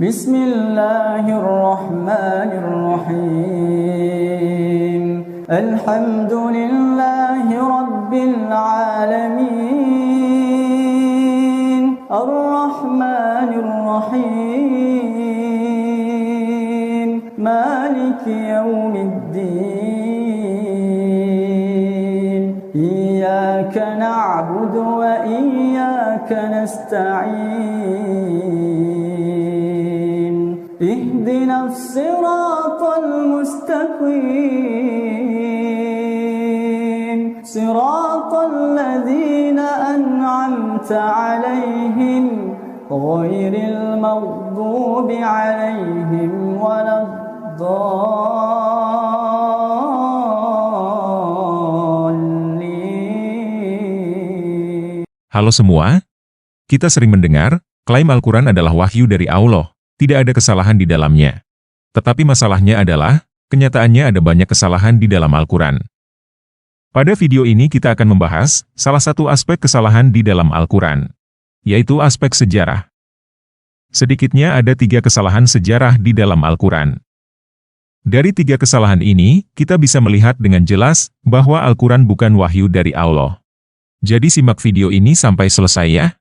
Bismillahirrahmanirrahim. Alhamdulillahi Rabbil alamin. Ar-Rahmanir-Rahim. Maliki yawmiddin. Iyyaka na'budu wa iyyaka nasta'in. اهدنا الصراط المستقيم صراط الذين أنعمت عليهم غير المغضوب عليهم ولا الضالين. Halo semua, kita sering mendengar, klaim Al-Quran adalah wahyu dari Allah. Tidak ada kesalahan di dalamnya. Tetapi masalahnya adalah, kenyataannya ada banyak kesalahan di dalam Al-Quran. Pada video ini kita akan membahas salah satu aspek kesalahan di dalam Al-Quran, yaitu aspek sejarah. Sedikitnya ada 3 kesalahan sejarah di dalam Al-Quran. Dari 3 kesalahan ini, kita bisa melihat dengan jelas bahwa Al-Quran bukan wahyu dari Allah. Jadi simak video ini sampai selesai ya.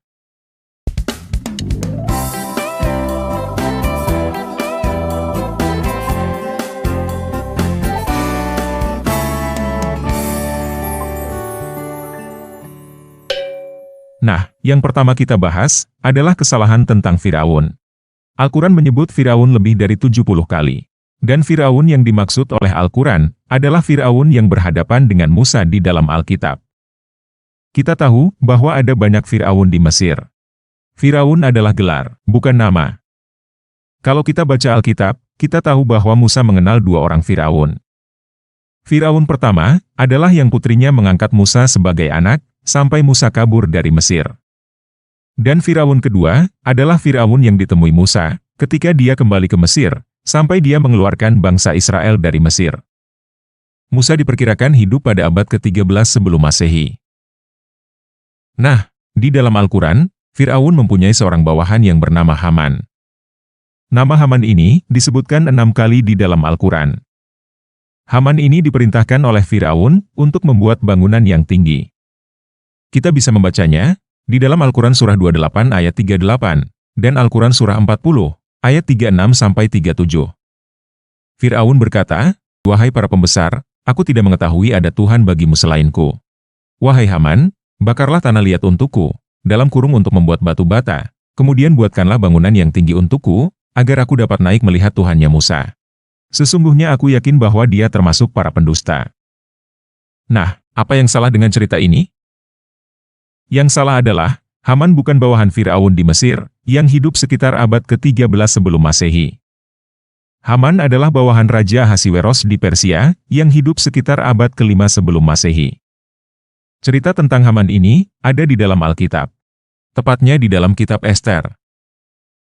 Nah, yang pertama kita bahas, adalah kesalahan tentang Firaun. Al-Quran menyebut Firaun lebih dari 70 kali. Dan Firaun yang dimaksud oleh Al-Quran, adalah Firaun yang berhadapan dengan Musa di dalam Alkitab. Kita tahu, bahwa ada banyak Firaun di Mesir. Firaun adalah gelar, bukan nama. Kalau kita baca Alkitab, kita tahu bahwa Musa mengenal 2 orang Firaun. Firaun pertama, adalah yang putrinya mengangkat Musa sebagai anak, sampai Musa kabur dari Mesir. Dan Firaun kedua, adalah Firaun yang ditemui Musa, ketika dia kembali ke Mesir, sampai dia mengeluarkan bangsa Israel dari Mesir. Musa diperkirakan hidup pada abad ke-13 sebelum Masehi. Nah, di dalam Al-Quran, Firaun mempunyai seorang bawahan yang bernama Haman. Nama Haman ini disebutkan 6 kali di dalam Al-Quran. Haman ini diperintahkan oleh Firaun untuk membuat bangunan yang tinggi. Kita bisa membacanya di dalam Al-Quran Surah 28 ayat 38, dan Al-Quran Surah 40, ayat 36-37. Firaun berkata, "Wahai para pembesar, aku tidak mengetahui ada Tuhan bagimu selainku. Wahai Haman, bakarlah tanah liat untukku, dalam kurung untuk membuat batu bata, kemudian buatkanlah bangunan yang tinggi untukku, agar aku dapat naik melihat Tuhannya Musa. Sesungguhnya aku yakin bahwa dia termasuk para pendusta." Nah, apa yang salah dengan cerita ini? Yang salah adalah, Haman bukan bawahan Firaun di Mesir, yang hidup sekitar abad ke-13 sebelum Masehi. Haman adalah bawahan Raja Ahasiweros di Persia, yang hidup sekitar abad ke-5 sebelum Masehi. Cerita tentang Haman ini, ada di dalam Alkitab. Tepatnya di dalam kitab Ester.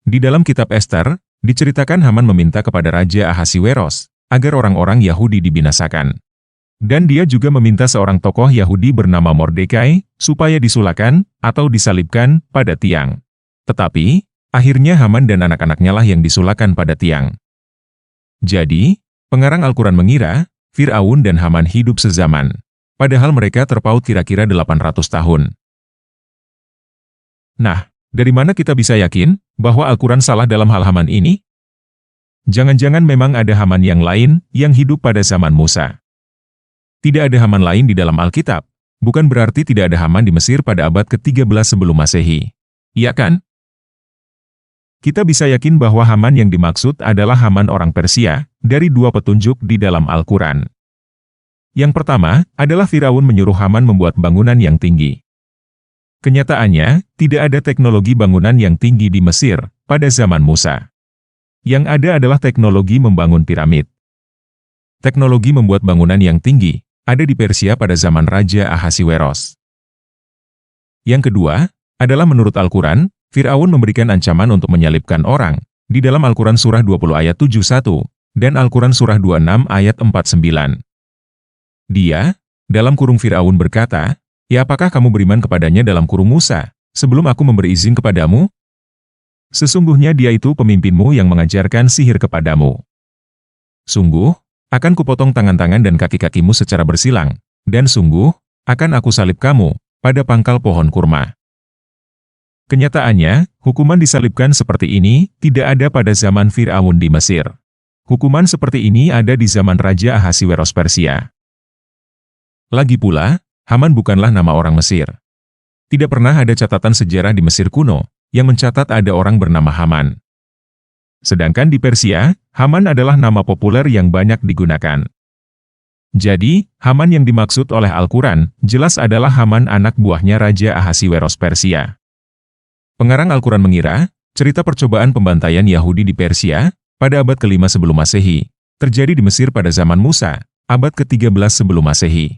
Di dalam kitab Ester, diceritakan Haman meminta kepada Raja Ahasiweros, agar orang-orang Yahudi dibinasakan. Dan dia juga meminta seorang tokoh Yahudi bernama Mordekai, supaya disulakan, atau disalibkan, pada tiang. Tetapi, akhirnya Haman dan anak-anaknya lah yang disulakan pada tiang. Jadi, pengarang Al-Quran mengira, Firaun dan Haman hidup sezaman. Padahal mereka terpaut kira-kira 800 tahun. Nah, dari mana kita bisa yakin, bahwa Al-Quran salah dalam hal Haman ini? Jangan-jangan memang ada Haman yang lain, yang hidup pada zaman Musa. Tidak ada Haman lain di dalam Alkitab, bukan berarti tidak ada Haman di Mesir pada abad ke-13 sebelum Masehi. Iya kan? Kita bisa yakin bahwa Haman yang dimaksud adalah Haman orang Persia, dari 2 petunjuk di dalam Al-Quran. Yang pertama, adalah Firaun menyuruh Haman membuat bangunan yang tinggi. Kenyataannya, tidak ada teknologi bangunan yang tinggi di Mesir, pada zaman Musa. Yang ada adalah teknologi membangun piramid. Teknologi membuat bangunan yang tinggi, ada di Persia pada zaman Raja Ahasiweros. Yang kedua, adalah menurut Al-Quran, Firaun memberikan ancaman untuk menyalibkan orang, di dalam Al-Quran Surah 20 ayat 71, dan Al-Quran Surah 26 ayat 49. Dia, dalam kurung Firaun berkata, "Ya apakah kamu beriman kepadanya dalam kurung Musa, sebelum aku memberi izin kepadamu?" Sesungguhnya dia itu pemimpinmu yang mengajarkan sihir kepadamu. Sungguh, akan kupotong tangan-tangan dan kaki-kakimu secara bersilang, dan sungguh, akan aku salib kamu pada pangkal pohon kurma. Kenyataannya, hukuman disalibkan seperti ini tidak ada pada zaman Fir'aun di Mesir. Hukuman seperti ini ada di zaman Raja Ahasiweros Persia. Lagi pula, Haman bukanlah nama orang Mesir. Tidak pernah ada catatan sejarah di Mesir kuno yang mencatat ada orang bernama Haman. Sedangkan di Persia, Haman adalah nama populer yang banyak digunakan. Jadi, Haman yang dimaksud oleh Al-Quran jelas adalah Haman anak buahnya Raja Ahasiweros Persia. Pengarang Al-Quran mengira, cerita percobaan pembantaian Yahudi di Persia pada abad ke-5 sebelum Masehi terjadi di Mesir pada zaman Musa, abad ke-13 sebelum Masehi.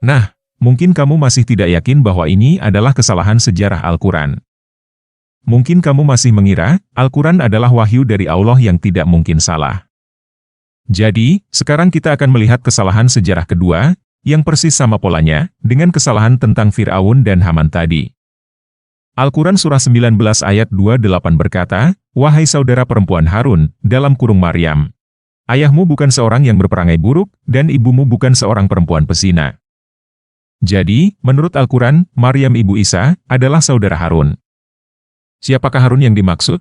Nah, mungkin kamu masih tidak yakin bahwa ini adalah kesalahan sejarah Al-Quran. Mungkin kamu masih mengira, Al-Quran adalah wahyu dari Allah yang tidak mungkin salah. Jadi, sekarang kita akan melihat kesalahan sejarah kedua, yang persis sama polanya, dengan kesalahan tentang Fir'aun dan Haman tadi. Al-Quran Surah 19 ayat 28 berkata, "Wahai saudara perempuan Harun, dalam kurung Maryam, ayahmu bukan seorang yang berperangai buruk, dan ibumu bukan seorang perempuan pesina." Jadi, menurut Al-Quran, Maryam ibu Isa adalah saudara Harun. Siapakah Harun yang dimaksud?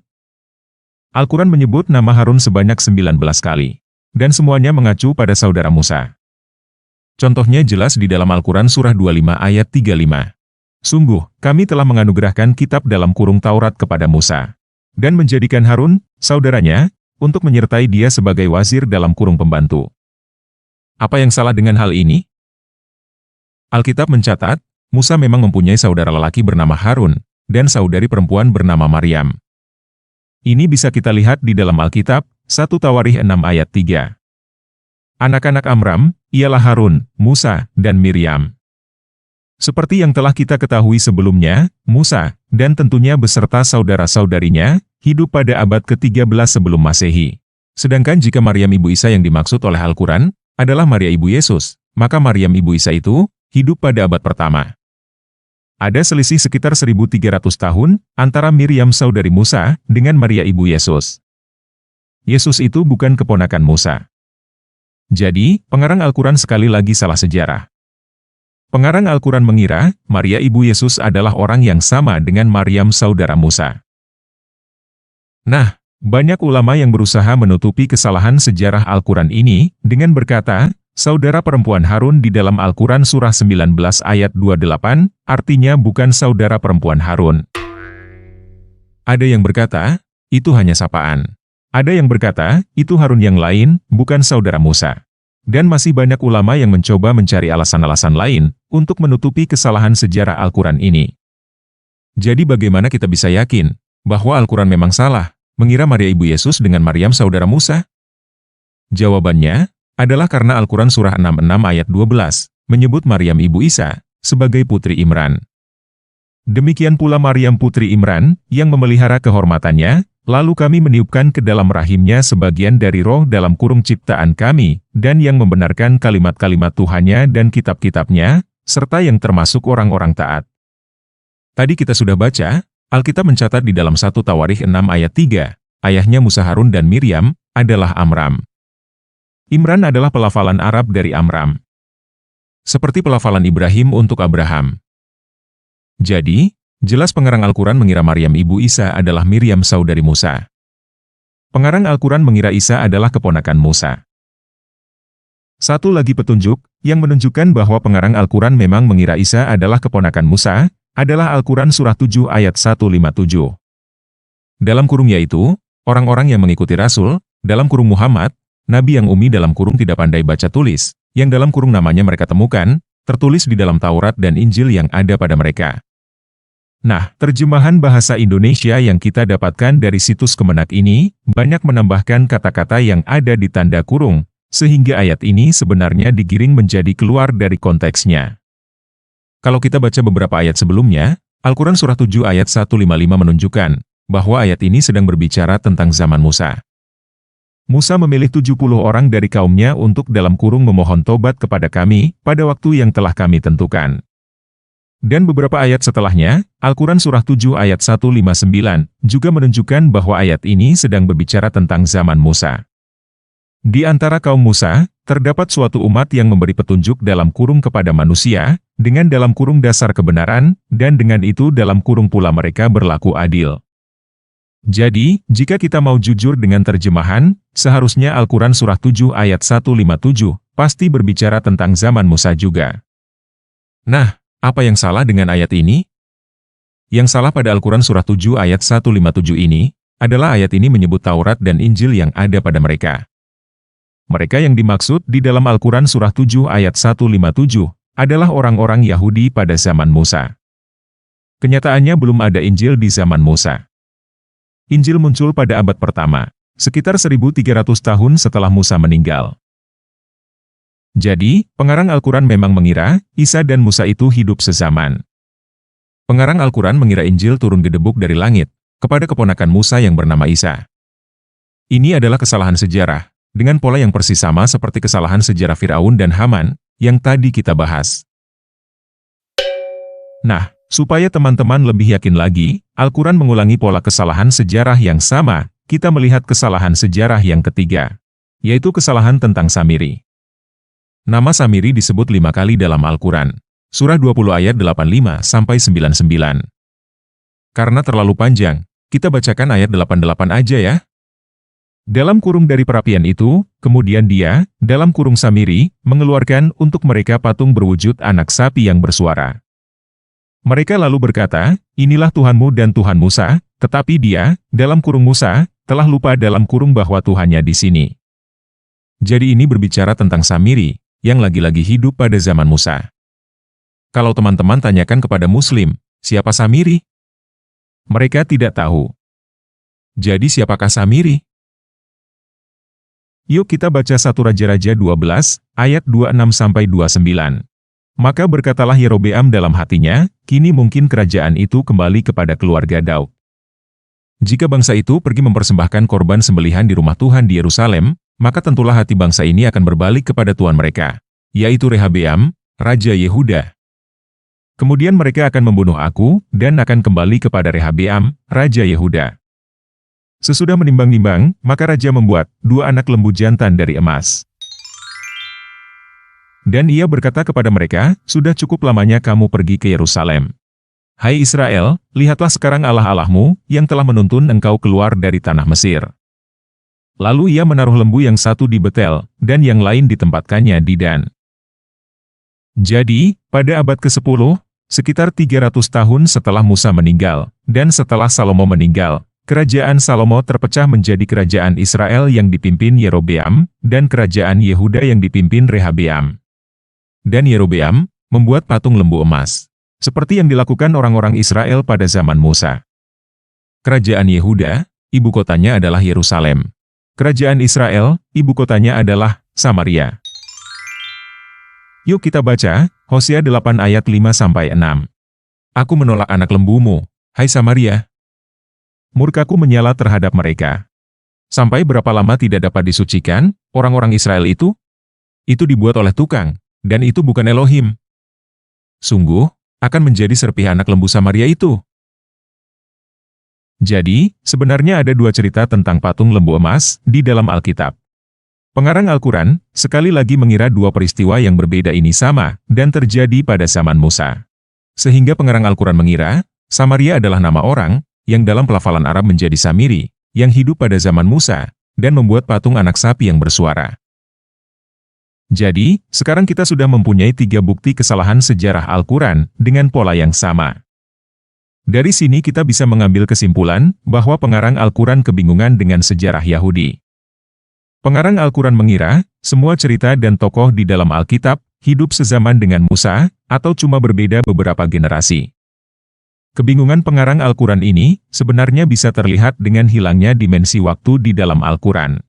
Al-Quran menyebut nama Harun sebanyak 19 kali, dan semuanya mengacu pada saudara Musa. Contohnya jelas di dalam Al-Quran Surah 25 ayat 35. Sungguh, kami telah menganugerahkan kitab dalam kurung Taurat kepada Musa, dan menjadikan Harun, saudaranya, untuk menyertai dia sebagai wazir dalam kurung pembantu. Apa yang salah dengan hal ini? Alkitab mencatat, Musa memang mempunyai saudara lelaki bernama Harun, dan saudari perempuan bernama Maryam. Ini bisa kita lihat di dalam Alkitab, 1 Tawarikh 6 ayat 3. Anak-anak Amram, ialah Harun, Musa, dan Miriam. Seperti yang telah kita ketahui sebelumnya, Musa, dan tentunya beserta saudara-saudarinya, hidup pada abad ke-13 sebelum Masehi. Sedangkan jika Maryam ibu Isa yang dimaksud oleh Al-Quran, adalah Maria ibu Yesus, maka Maryam ibu Isa itu, hidup pada abad pertama. Ada selisih sekitar 1300 tahun, antara Miriam saudari Musa, dengan Maria ibu Yesus. Yesus itu bukan keponakan Musa. Jadi, pengarang Al-Quran sekali lagi salah sejarah. Pengarang Al-Quran mengira, Maria ibu Yesus adalah orang yang sama dengan Maryam saudara Musa. Nah, banyak ulama yang berusaha menutupi kesalahan sejarah Al-Quran ini, dengan berkata, saudara perempuan Harun di dalam Al-Quran Surah 19 ayat 28, artinya bukan saudara perempuan Harun. Ada yang berkata, itu hanya sapaan. Ada yang berkata, itu Harun yang lain, bukan saudara Musa. Dan masih banyak ulama yang mencoba mencari alasan-alasan lain untuk menutupi kesalahan sejarah Al-Quran ini. Jadi bagaimana kita bisa yakin bahwa Al-Quran memang salah, mengira Maria ibu Yesus dengan Maryam saudara Musa? Jawabannya adalah karena Al-Quran Surah 66 ayat 12 menyebut Maryam ibu Isa sebagai putri Imran. Demikian pula Maryam putri Imran yang memelihara kehormatannya, lalu kami meniupkan ke dalam rahimnya sebagian dari roh dalam kurung ciptaan kami, dan yang membenarkan kalimat-kalimat Tuhannya dan kitab-kitabnya, serta yang termasuk orang-orang taat. Tadi kita sudah baca, Alkitab mencatat di dalam 1 Tawarikh 6 ayat 3, ayahnya Musa Harun dan Miriam, adalah Amram. Imran adalah pelafalan Arab dari Amram. Seperti pelafalan Ibrahim untuk Abraham. Jadi, jelas pengarang Al-Quran mengira Maryam ibu Isa adalah Miriam saudari Musa. Pengarang Al-Quran mengira Isa adalah keponakan Musa. Satu lagi petunjuk, yang menunjukkan bahwa pengarang Al-Quran memang mengira Isa adalah keponakan Musa, adalah Al-Quran Surah 7 ayat 157. Dalam kurung yaitu, orang-orang yang mengikuti Rasul, dalam kurung Muhammad, Nabi yang umi dalam kurung tidak pandai baca tulis, yang dalam kurung namanya mereka temukan, tertulis di dalam Taurat dan Injil yang ada pada mereka. Nah, terjemahan bahasa Indonesia yang kita dapatkan dari situs Kemenak ini, banyak menambahkan kata-kata yang ada di tanda kurung, sehingga ayat ini sebenarnya digiring menjadi keluar dari konteksnya. Kalau kita baca beberapa ayat sebelumnya, Al-Quran Surah 7 ayat 155 menunjukkan, bahwa ayat ini sedang berbicara tentang zaman Musa. Musa memilih 70 orang dari kaumnya untuk dalam kurung memohon tobat kepada kami, pada waktu yang telah kami tentukan. Dan beberapa ayat setelahnya, Al-Quran Surah 7 ayat 159, juga menunjukkan bahwa ayat ini sedang berbicara tentang zaman Musa. Di antara kaum Musa, terdapat suatu umat yang memberi petunjuk dalam kurung kepada manusia, dengan dalam kurung dasar kebenaran, dan dengan itu dalam kurung pula mereka berlaku adil. Jadi, jika kita mau jujur dengan terjemahan, seharusnya Al-Quran Surah 7 ayat 157, pasti berbicara tentang zaman Musa juga. Nah, apa yang salah dengan ayat ini? Yang salah pada Al-Quran Surah 7 ayat 157 ini, adalah ayat ini menyebut Taurat dan Injil yang ada pada mereka. Mereka yang dimaksud di dalam Al-Quran Surah 7 ayat 157, adalah orang-orang Yahudi pada zaman Musa. Kenyataannya belum ada Injil di zaman Musa. Injil muncul pada abad pertama, sekitar 1300 tahun setelah Musa meninggal. Jadi, pengarang Al-Quran memang mengira, Isa dan Musa itu hidup sezaman. Pengarang Al-Quran mengira Injil turun gedebuk dari langit, kepada keponakan Musa yang bernama Isa. Ini adalah kesalahan sejarah, dengan pola yang persis sama seperti kesalahan sejarah Firaun dan Haman, yang tadi kita bahas. Nah, supaya teman-teman lebih yakin lagi, Al-Quran mengulangi pola kesalahan sejarah yang sama, kita melihat kesalahan sejarah yang ketiga, yaitu kesalahan tentang Samiri. Nama Samiri disebut 5 kali dalam Al-Quran. Surah 20 ayat 85-99. Karena terlalu panjang, kita bacakan ayat 88 aja ya. Dalam kurung dari perapian itu, kemudian dia, dalam kurung Samiri, mengeluarkan untuk mereka patung berwujud anak sapi yang bersuara. Mereka lalu berkata, inilah Tuhanmu dan Tuhan Musa, tetapi dia, dalam kurung Musa, telah lupa dalam kurung bahwa Tuhannya di sini. Jadi ini berbicara tentang Samiri, yang lagi-lagi hidup pada zaman Musa. Kalau teman-teman tanyakan kepada Muslim, siapa Samiri? Mereka tidak tahu. Jadi siapakah Samiri? Yuk kita baca 1 Raja-Raja 12, ayat 26-29. Maka berkatalah Yerobeam dalam hatinya, kini mungkin kerajaan itu kembali kepada keluarga Daud. Jika bangsa itu pergi mempersembahkan korban sembelihan di rumah Tuhan di Yerusalem, maka tentulah hati bangsa ini akan berbalik kepada Tuhan mereka, yaitu Rehabeam, Raja Yehuda. Kemudian mereka akan membunuh aku, dan akan kembali kepada Rehabeam, Raja Yehuda. Sesudah menimbang-nimbang, maka Raja membuat 2 anak lembu jantan dari emas. Dan ia berkata kepada mereka, sudah cukup lamanya kamu pergi ke Yerusalem. Hai Israel, lihatlah sekarang Allah-Allahmu, yang telah menuntun engkau keluar dari tanah Mesir. Lalu ia menaruh lembu yang satu di Betel, dan yang lain ditempatkannya di Dan. Jadi, pada abad ke-10, sekitar 300 tahun setelah Musa meninggal, dan setelah Salomo meninggal, kerajaan Salomo terpecah menjadi kerajaan Israel yang dipimpin Yerobeam, dan kerajaan Yehuda yang dipimpin Rehabeam. Dan Yerobeam membuat patung lembu emas, seperti yang dilakukan orang-orang Israel pada zaman Musa. Kerajaan Yehuda, ibu kotanya adalah Yerusalem. Kerajaan Israel, ibu kotanya adalah Samaria. Yuk kita baca, Hosea 8 ayat 5-6. Aku menolak anak lembumu, hai Samaria. Murkaku menyala terhadap mereka. Sampai berapa lama tidak dapat disucikan, orang-orang Israel itu? Itu dibuat oleh tukang, dan itu bukan Elohim. Sungguh, akan menjadi serpih anak lembu Samaria itu. Jadi, sebenarnya ada 2 cerita tentang patung lembu emas di dalam Alkitab. Pengarang Al-Quran, sekali lagi mengira 2 peristiwa yang berbeda ini sama, dan terjadi pada zaman Musa. Sehingga pengarang Al-Quran mengira, Samaria adalah nama orang, yang dalam pelafalan Arab menjadi Samiri, yang hidup pada zaman Musa, dan membuat patung anak sapi yang bersuara. Jadi, sekarang kita sudah mempunyai 3 bukti kesalahan sejarah Al-Quran, dengan pola yang sama. Dari sini kita bisa mengambil kesimpulan, bahwa pengarang Al-Quran kebingungan dengan sejarah Yahudi. Pengarang Al-Quran mengira, semua cerita dan tokoh di dalam Alkitab, hidup sezaman dengan Musa, atau cuma berbeda beberapa generasi. Kebingungan pengarang Al-Quran ini, sebenarnya bisa terlihat dengan hilangnya dimensi waktu di dalam Al-Quran.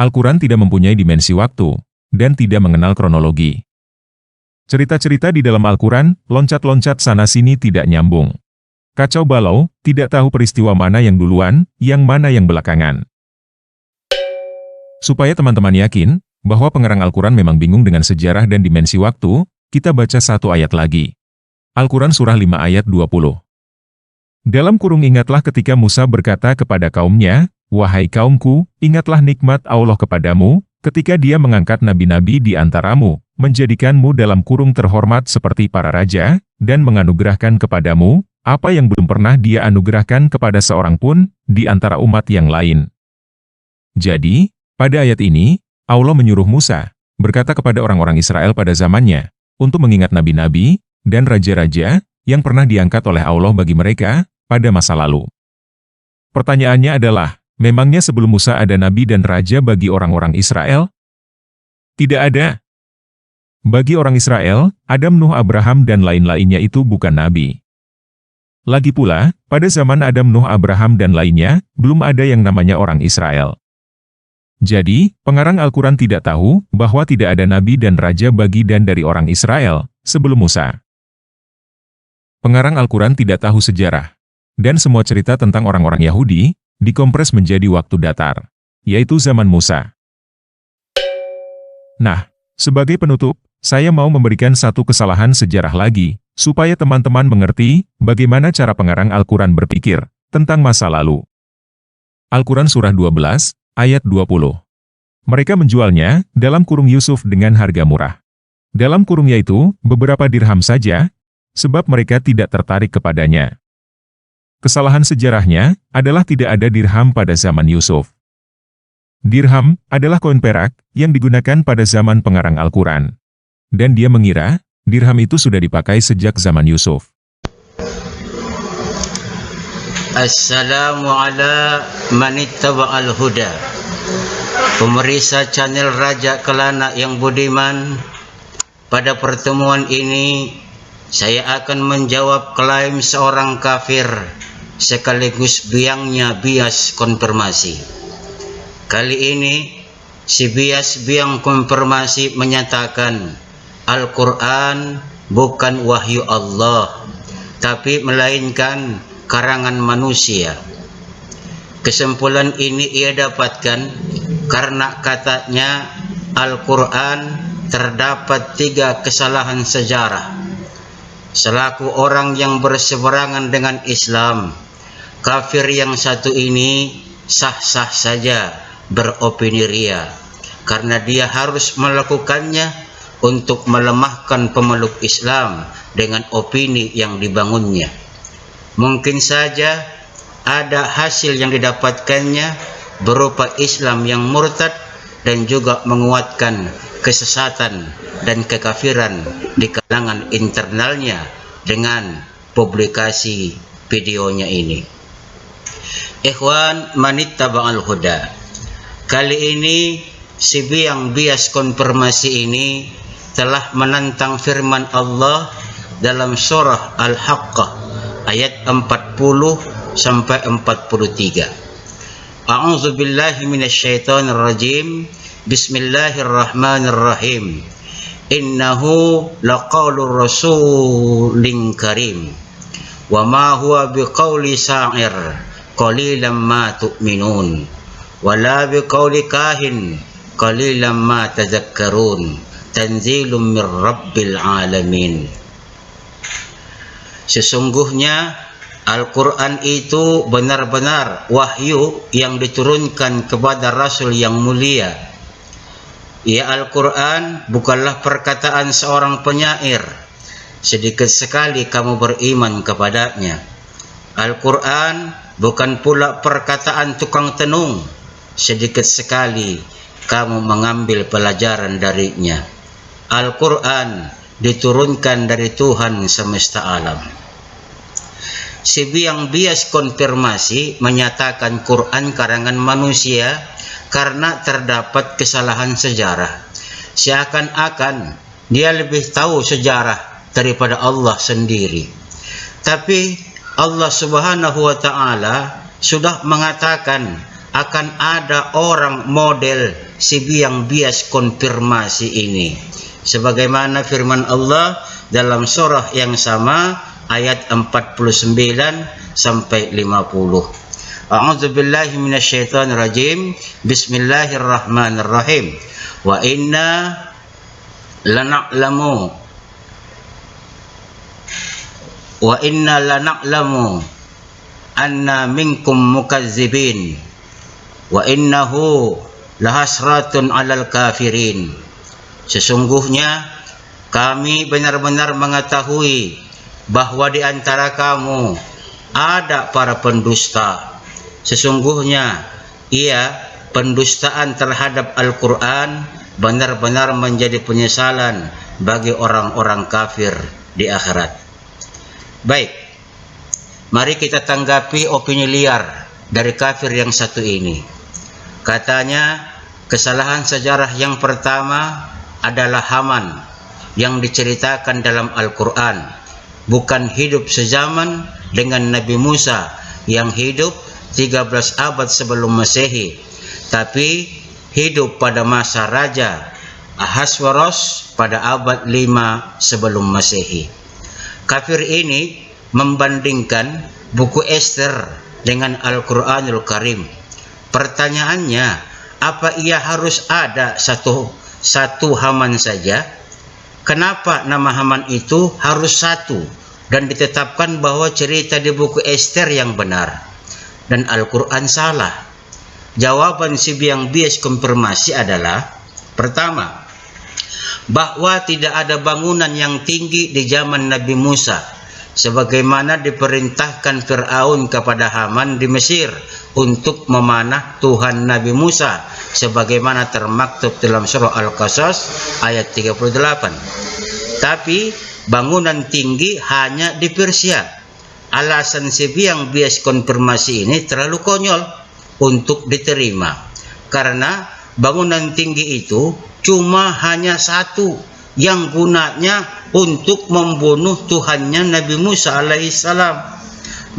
Al-Quran tidak mempunyai dimensi waktu, dan tidak mengenal kronologi. Cerita-cerita di dalam Al-Quran, loncat-loncat sana-sini tidak nyambung. Kacau balau, tidak tahu peristiwa mana yang duluan, yang mana yang belakangan. Supaya teman-teman yakin, bahwa pengarang Al-Quran memang bingung dengan sejarah dan dimensi waktu, kita baca 1 ayat lagi. Al-Quran Surah 5 ayat 20. Dalam kurung ingatlah ketika Musa berkata kepada kaumnya, "Wahai kaumku, ingatlah nikmat Allah kepadamu, ketika Dia mengangkat nabi-nabi di antaramu, menjadikanmu dalam kurung terhormat seperti para raja, dan menganugerahkan kepadamu apa yang belum pernah Dia anugerahkan kepada seorang pun di antara umat yang lain." Jadi, pada ayat ini, Allah menyuruh Musa berkata kepada orang-orang Israel pada zamannya untuk mengingat nabi-nabi dan raja-raja yang pernah diangkat oleh Allah bagi mereka pada masa lalu. Pertanyaannya adalah, memangnya sebelum Musa ada nabi dan raja bagi orang-orang Israel? Tidak ada. Bagi orang Israel, Adam, Nuh, Abraham dan lain-lainnya itu bukan nabi. Lagi pula, pada zaman Adam, Nuh, Abraham dan lainnya, belum ada yang namanya orang Israel. Jadi, pengarang Al-Quran tidak tahu bahwa tidak ada nabi dan raja bagi dan dari orang Israel sebelum Musa. Pengarang Al-Quran tidak tahu sejarah. Dan semua cerita tentang orang-orang Yahudi dikompres menjadi waktu datar, yaitu zaman Musa. Nah, sebagai penutup, saya mau memberikan satu kesalahan sejarah lagi, supaya teman-teman mengerti bagaimana cara pengarang Al-Quran berpikir tentang masa lalu. Al-Quran Surah 12, ayat 20. Mereka menjualnya dalam kurung Yusuf dengan harga murah. Dalam kurung yaitu beberapa dirham saja, sebab mereka tidak tertarik kepadanya. Kesalahan sejarahnya adalah tidak ada dirham pada zaman Yusuf. Dirham adalah koin perak yang digunakan pada zaman pengarang Al-Quran. Dan dia mengira dirham itu sudah dipakai sejak zaman Yusuf. Assalamu ala manittaba'al huda. Pemirsa channel Raja Kelana yang budiman, pada pertemuan ini saya akan menjawab klaim seorang kafir sekaligus biangnya bias konfirmasi. Kali ini si bias biang konfirmasi menyatakan Al-Quran bukan wahyu Allah, tapi melainkan karangan manusia. Kesimpulan ini ia dapatkan karena katanya Al-Quran terdapat 3 kesalahan sejarah. Selaku orang yang berseberangan dengan Islam, kafir yang satu ini sah-sah saja beropini ria, karena dia harus melakukannya untuk melemahkan pemeluk Islam dengan opini yang dibangunnya. Mungkin saja ada hasil yang didapatkannya berupa Islam yang murtad dan juga menguatkan kesesatan dan kekafiran di kalangan internalnya dengan publikasi videonya ini. Ikhwan manittaba'al huda. Kali ini si biang bias konfirmasi ini telah menantang firman Allah dalam surah Al-Haqqah ayat 40 sampai 43. A'udzu billahi minasyaitonir rajim. Bismillahirrahmanirrahim. Innahu laqaulur rasulin karim. Wa ma huwa biqauli sa'ir qalilan ma tu'minun. Wa la biqauli kahin qalilan ma tadhakkarun. Tanzilun mir rabbil alamin. Sesungguhnya Al-Quran itu benar-benar wahyu yang diturunkan kepada Rasul yang mulia. Ya, Al-Quran bukanlah perkataan seorang penyair. Sedikit sekali kamu beriman kepadanya. Al-Quran bukan pula perkataan tukang tenung. Sedikit sekali kamu mengambil pelajaran darinya. Al-Quran diturunkan dari Tuhan semesta alam. Si biang bias konfirmasi menyatakan Quran karangan manusia karena terdapat kesalahan sejarah. Seakan-akan dia lebih tahu sejarah daripada Allah sendiri. Tapi Allah Subhanahu wa Ta'ala sudah mengatakan akan ada orang model si biang bias konfirmasi ini. Sebagaimana firman Allah dalam surah yang sama ayat 49 sampai 50. A'udzu billahi minasyaitonir rajim. Bismillahirrahmanirrahim. Wa inna lana'lamu wa inna lana'lamu anna minkum mukazzibin wa innahu lahasratun 'alal kafirin. Sesungguhnya kami benar-benar mengetahui bahwa di antara kamu ada para pendusta. Sesungguhnya pendustaan terhadap Al-Quran benar-benar menjadi penyesalan bagi orang-orang kafir di akhirat. Baik, mari kita tanggapi opini liar dari kafir yang satu ini. Katanya kesalahan sejarah yang pertama adalah Haman yang diceritakan dalam Al-Quran bukan hidup sezaman dengan Nabi Musa yang hidup 13 abad sebelum Masehi, tapi hidup pada masa Raja Ahaswaros pada abad 5 sebelum Masehi. Kafir ini membandingkan buku Ester dengan Al-Quranul Karim. Pertanyaannya, apa ia harus ada satu Haman saja? Kenapa nama Haman itu harus satu dan ditetapkan bahwa cerita di buku Ester yang benar dan Al-Quran salah? Jawaban si biang bias konfirmasi adalah, pertama, bahwa tidak ada bangunan yang tinggi di zaman Nabi Musa sebagaimana diperintahkan Fir'aun kepada Haman di Mesir untuk memanah Tuhan Nabi Musa sebagaimana termaktub dalam surah Al-Qasas ayat 38. Tapi bangunan tinggi hanya di Persia. Alasan si biang bias konfirmasi ini terlalu konyol untuk diterima, karena bangunan tinggi itu cuma hanya satu yang gunanya untuk membunuh Tuhannya Nabi Musa alaihissalam.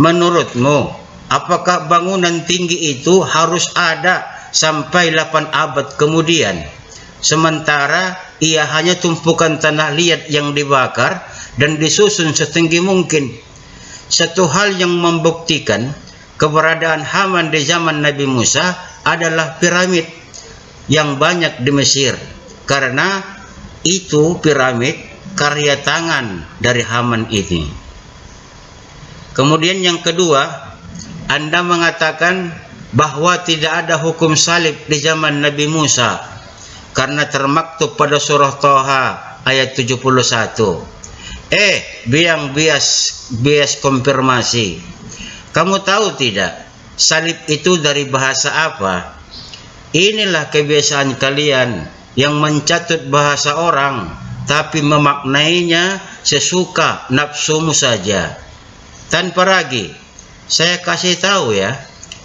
Menurutmu, apakah bangunan tinggi itu harus ada sampai 8 abad kemudian, sementara ia hanya tumpukan tanah liat yang dibakar dan disusun setinggi mungkin? Satu hal yang membuktikan keberadaan Haman di zaman Nabi Musa adalah piramid yang banyak di Mesir, karena itu piramid karya tangan dari Haman ini. Kemudian yang kedua, Anda mengatakan bahwa tidak ada hukum salib di zaman Nabi Musa karena termaktub pada surah Thaha ayat 71. Biang bias konfirmasi. Kamu tahu tidak, salib itu dari bahasa apa? Inilah kebiasaan kalian yang mencatut bahasa orang tapi memaknainya sesuka nafsumu saja. Tanpa ragi, saya kasih tahu ya,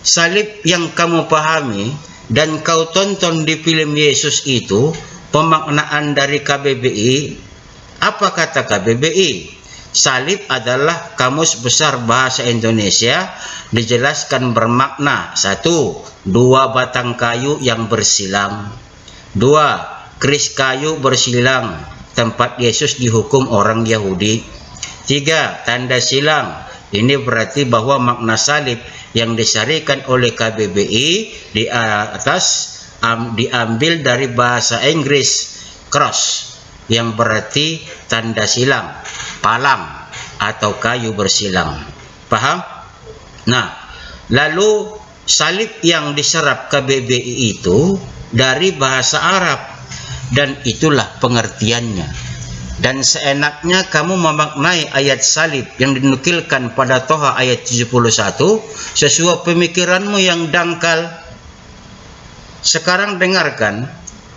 salib yang kamu pahami dan kau tonton di film Yesus itu pemaknaan dari KBBI. Apa kata KBBI? Salib adalah Kamus Besar Bahasa Indonesia, dijelaskan bermakna: 1. 2 batang kayu yang bersilang. 2. Keris kayu bersilang, tempat Yesus dihukum orang Yahudi. 3. Tanda silang. Ini berarti bahwa makna salib yang disyarikan oleh KBBI di atas diambil dari bahasa Inggris cross, yang berarti tanda silang, palang atau kayu bersilang. Paham? Nah, lalu salib yang diserap KBBI itu dari bahasa Arab, dan itulah pengertiannya. Dan seenaknya kamu memaknai ayat salib yang dinukilkan pada Thaha ayat 71 sesuai pemikiranmu yang dangkal. Sekarang dengarkan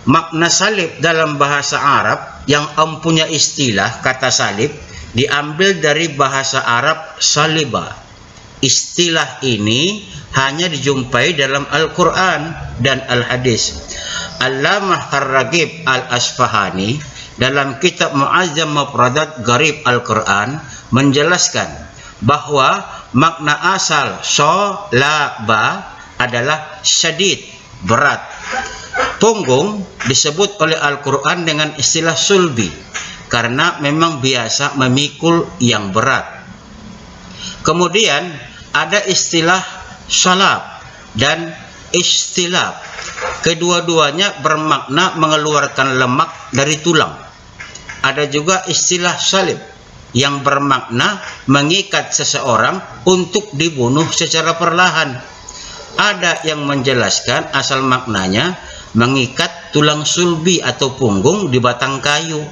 makna salib dalam bahasa Arab yang mempunyai istilah kata salib diambil dari bahasa Arab saliba. Istilah ini hanya dijumpai dalam Al-Quran dan Al-Hadis. Allamah Ar-Ragib Al-Asfahani dalam kitab Mu'azzam Mufradat Gharib Al-Quran menjelaskan bahwa makna asal solaba adalah syadid, berat. Punggung disebut oleh Al-Quran dengan istilah sulbi karena memang biasa memikul yang berat. Kemudian ada istilah salab dan istilab. Kedua-duanya bermakna mengeluarkan lemak dari tulang. Ada juga istilah salib yang bermakna mengikat seseorang untuk dibunuh secara perlahan. Ada yang menjelaskan asal maknanya mengikat tulang sulbi atau punggung di batang kayu.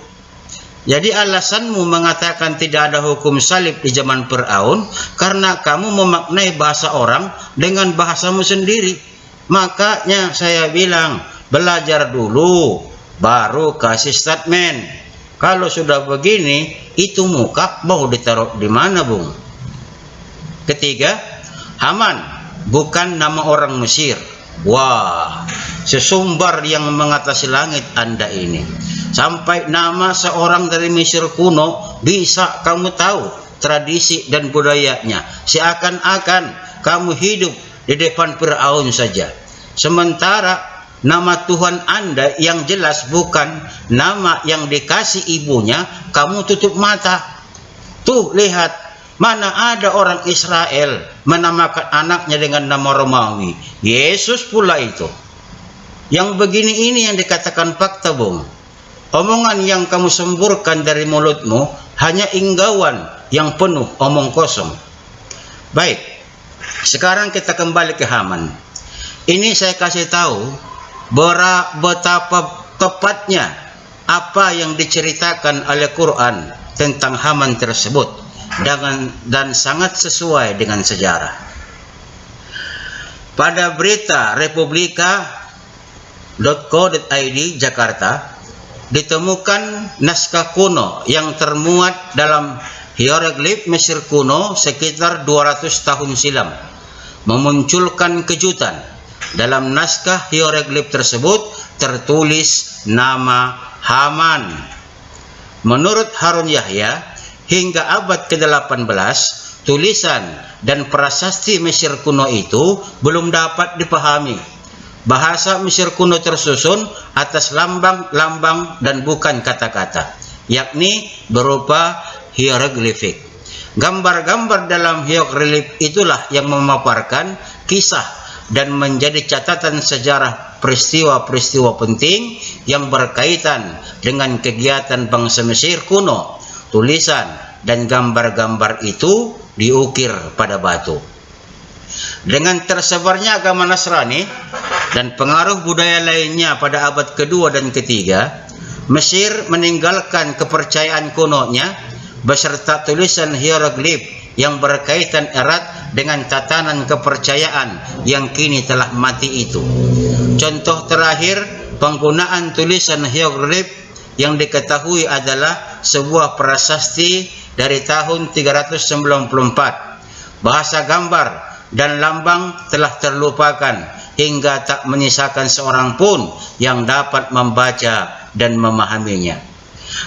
Jadi alasanmu mengatakan tidak ada hukum salib di zaman Fir'aun karena kamu memaknai bahasa orang dengan bahasamu sendiri. Makanya saya bilang, belajar dulu, baru kasih statement. Kalau sudah begini, itu muka mau ditaruh di mana, Bung? Ketiga, Haman bukan nama orang Mesir. Wah, sesumbar yang mengatasi langit Anda ini. Sampai nama seorang dari Mesir kuno bisa kamu tahu tradisi dan budayanya. Seakan-akan kamu hidup di depan Fir'aun saja. Sementara nama Tuhan Anda yang jelas bukan nama yang dikasih ibunya, kamu tutup mata. Tuh, lihat. Mana ada orang Israel menamakan anaknya dengan nama Romawi. Yesus pula itu. Yang begini ini yang dikatakan fakta, Bung. Omongan yang kamu semburkan dari mulutmu hanya inggauan yang penuh omong kosong. Baik, sekarang kita kembali ke Haman. Ini saya kasih tahu betapa tepatnya apa yang diceritakan oleh Quran tentang Haman tersebut. Dan sangat sesuai dengan sejarah. Pada berita republika.co.id Jakarta ditemukan naskah kuno yang termuat dalam hieroglif Mesir kuno sekitar 200 tahun silam, memunculkan kejutan. Dalam naskah hieroglif tersebut tertulis nama Haman. Menurut Harun Yahya, hingga abad ke-18, tulisan dan prasasti Mesir kuno itu belum dapat dipahami. Bahasa Mesir kuno tersusun atas lambang-lambang dan bukan kata-kata, yakni berupa hieroglifik. Gambar-gambar dalam hieroglif itulah yang memaparkan kisah dan menjadi catatan sejarah peristiwa-peristiwa penting yang berkaitan dengan kegiatan bangsa Mesir kuno. Tulisan dan gambar-gambar itu diukir pada batu. Dengan tersebarnya agama Nasrani dan pengaruh budaya lainnya pada abad kedua dan ketiga, Mesir meninggalkan kepercayaan kunonya beserta tulisan hieroglif yang berkaitan erat dengan tatanan kepercayaan yang kini telah mati itu. Contoh terakhir, penggunaan tulisan hieroglif yang diketahui adalah sebuah prasasti dari tahun 394. Bahasa gambar dan lambang telah terlupakan hingga tak menyisakan seorang pun yang dapat membaca dan memahaminya.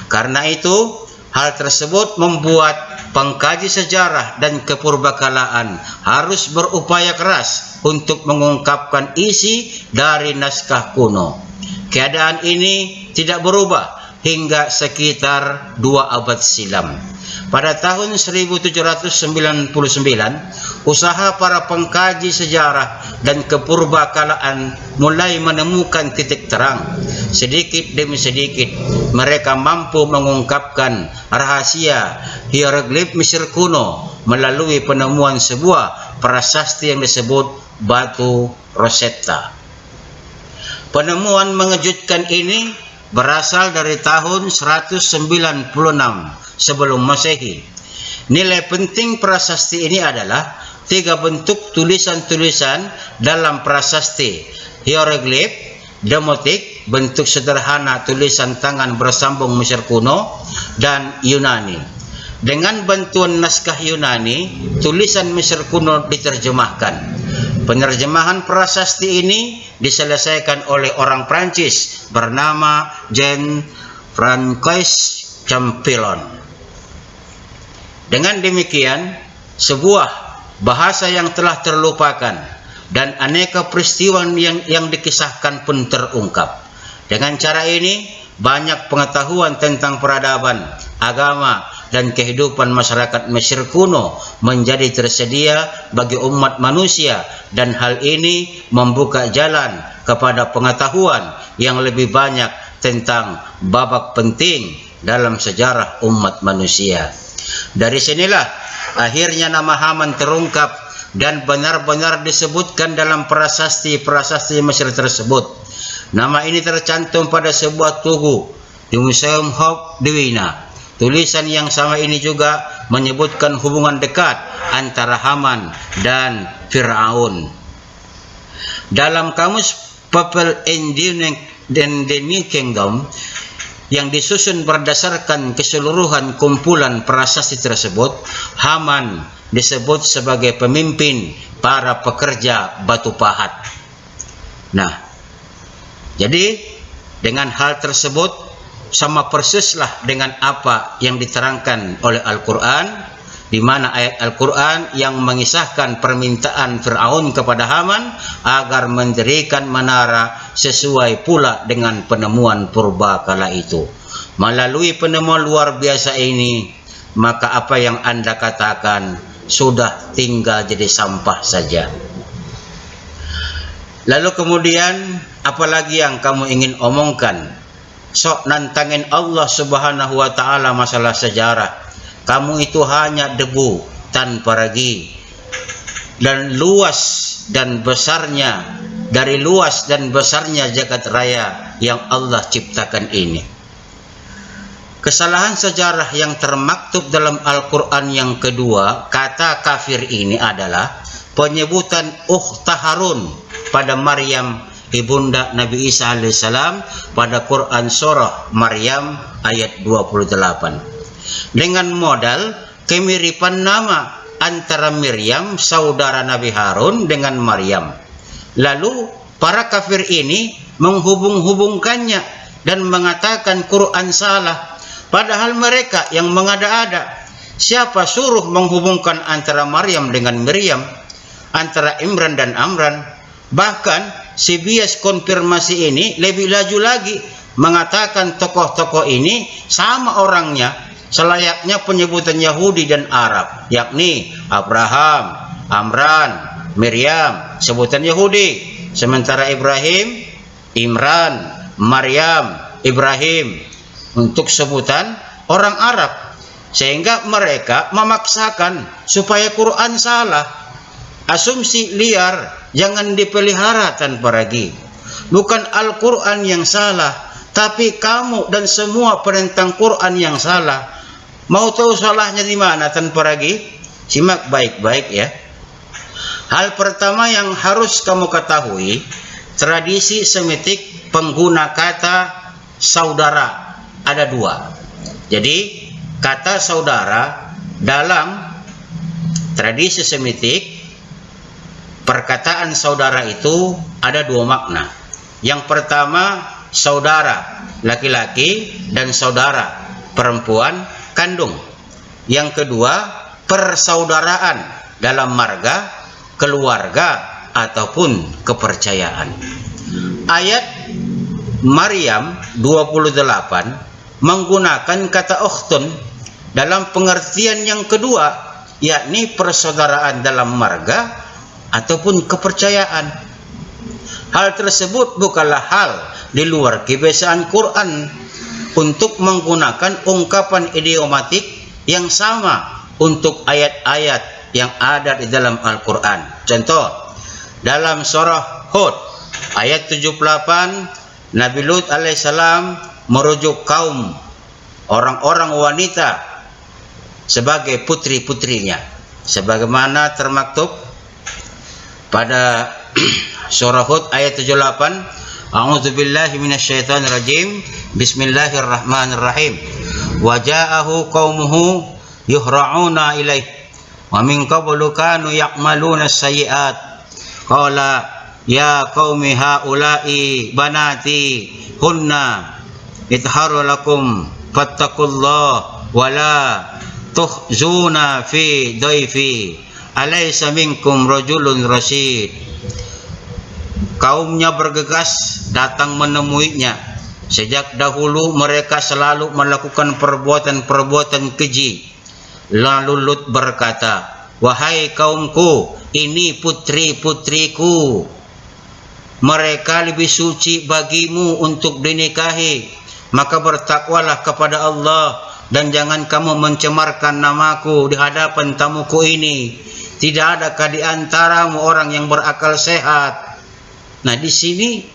Karena itu, hal tersebut membuat pengkaji sejarah dan kepurbakalaan harus berupaya keras untuk mengungkapkan isi dari naskah kuno. Keadaan ini tidak berubah hingga sekitar 2 abad silam. Pada tahun 1799, usaha para pengkaji sejarah dan kepurbakalaan mulai menemukan titik terang. Sedikit demi sedikit, mereka mampu mengungkapkan rahasia hieroglif Mesir kuno melalui penemuan sebuah prasasti yang disebut batu Rosetta. Penemuan mengejutkan ini berasal dari tahun 196 sebelum Masehi. Nilai penting prasasti ini adalah 3 bentuk tulisan-tulisan dalam prasasti: hieroglif, demotik, bentuk sederhana tulisan tangan bersambung Mesir kuno, dan Yunani. Dengan bantuan naskah Yunani, tulisan Mesir kuno diterjemahkan. Penerjemahan prasasti ini diselesaikan oleh orang Prancis bernama Jean-François Champollion. Dengan demikian, sebuah bahasa yang telah terlupakan dan aneka peristiwa yang dikisahkan pun terungkap. Dengan cara ini, banyak pengetahuan tentang peradaban, agama, dan kehidupan masyarakat Mesir kuno menjadi tersedia bagi umat manusia, dan hal ini membuka jalan kepada pengetahuan yang lebih banyak tentang babak penting dalam sejarah umat manusia. Dari sinilah akhirnya nama Haman terungkap dan benar-benar disebutkan dalam prasasti-prasasti Mesir tersebut. Nama ini tercantum pada sebuah tugu di Museum Hope di Wina. Tulisan yang sama ini juga menyebutkan hubungan dekat antara Haman dan Fir'aun. Dalam kamus Papal Endymion dan The New Kingdom yang disusun berdasarkan keseluruhan kumpulan prasasti tersebut, Haman disebut sebagai pemimpin para pekerja batu pahat. Nah, jadi dengan hal tersebut sama persislah dengan apa yang diterangkan oleh Al-Quran, di mana ayat Al-Quran yang mengisahkan permintaan Fir'aun kepada Haman agar mendirikan menara sesuai pula dengan penemuan purba kala itu. Melalui penemuan luar biasa ini, maka apa yang Anda katakan sudah tinggal jadi sampah saja. Lalu kemudian apalagi yang kamu ingin omongkan? Sok nantangin Allah Subhanahu wa Ta'ala masalah sejarah. Kamu itu hanya debu tanpa ragi. Dan luas dan besarnya, dari luas dan besarnya jagat raya yang Allah ciptakan ini. Kesalahan sejarah yang termaktub dalam Al-Quran yang kedua, kata kafir ini adalah penyebutan Ukhta Harun pada Maryam ibunda Nabi Isa alaihissalam pada Quran surah Maryam ayat 28. Dengan modal kemiripan nama antara Miriam saudara Nabi Harun dengan Maryam. Lalu para kafir ini menghubung-hubungkannya dan mengatakan Quran salah, padahal mereka yang mengada-ada. Siapa suruh menghubungkan antara Maryam dengan Miriam, antara Imran dan Amran? Bahkan si bias konfirmasi ini lebih laju lagi, mengatakan tokoh-tokoh ini sama orangnya selayaknya penyebutan Yahudi dan Arab, yakni Abraham, Amran, Miriam, sebutan Yahudi, sementara Ibrahim, Imran, Maryam, Ibrahim untuk sebutan orang Arab, sehingga mereka memaksakan supaya Quran salah. Asumsi liar jangan dipelihara tanpa ragi. Bukan Al-Quran yang salah, tapi kamu dan semua penentang Quran yang salah. Mau tahu salahnya di mana tanpa ragi? Simak baik-baik ya. Hal pertama yang harus kamu ketahui, tradisi Semitik pengguna kata saudara ada dua. Jadi kata saudara dalam tradisi Semitik, perkataan saudara itu ada dua makna. Yang pertama, saudara laki-laki dan saudara perempuan kandung. Yang kedua, persaudaraan dalam marga, keluarga ataupun kepercayaan. Ayat Maryam 28 menggunakan kata ukhtun dalam pengertian yang kedua, yakni persaudaraan dalam marga ataupun kepercayaan. Hal tersebut bukanlah hal di luar kebiasaan Quran untuk menggunakan ungkapan idiomatik yang sama untuk ayat-ayat yang ada di dalam Al-Quran. Contoh, dalam surah Hud ayat 78, Nabi Lut alaihissalam merujuk kaum orang-orang wanita sebagai putri-putrinya, sebagaimana termaktub pada surah Hud ayat 78, A'udzubillahi minasyaitonirrajim, Bismillahirrahmanirrahim. Wa ja'ahu qaumuhu yuhra'una ilaih wa min qablu kanu ya'maluna as-sayyi'at. Qala ya qaumi haula'i banati hunna itharu lakum fattaqullaha wa la tuhzuna fi dhaifi alaysa minkum rajulun rasyid. Kaumnya bergegas datang menemuinya. Sejak dahulu mereka selalu melakukan perbuatan-perbuatan keji. Lalu Lut berkata, wahai kaumku, ini putri-putriku. Mereka lebih suci bagimu untuk dinikahi. Maka bertakwalah kepada Allah dan jangan kamu mencemarkan namaku di hadapan tamuku ini. Tidak adakah di antaramu orang yang berakal sehat? Nah, di sini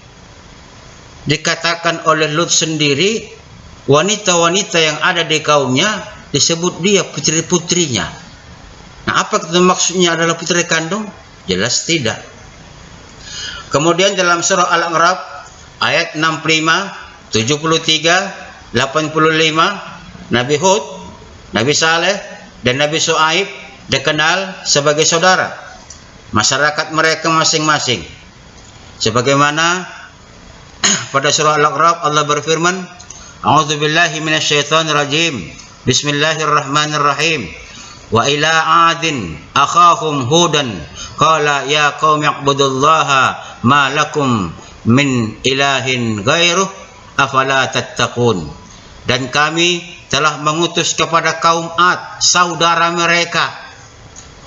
dikatakan oleh Lut sendiri, wanita-wanita yang ada di kaumnya disebut dia putri-putrinya. Nah, apa maksudnya adalah putri kandung? Jelas tidak. Kemudian dalam surah Al-A'raf ayat 65, 73, 85, Nabi Hud, Nabi Saleh, dan Nabi Shu'aib dikenal sebagai saudara masyarakat mereka masing-masing. Sebagaimana pada surah Al-A'raf Allah berfirman, A'udzubillahi minasyaitonir rajim. Bismillahirrahmanirrahim. Wa ila 'adin akhahum hudan qala ya qaumi ibudullaha ma lakum min ilahin ghairuh afala tattaqun. Dan kami telah mengutus kepada kaum Ad, saudara mereka,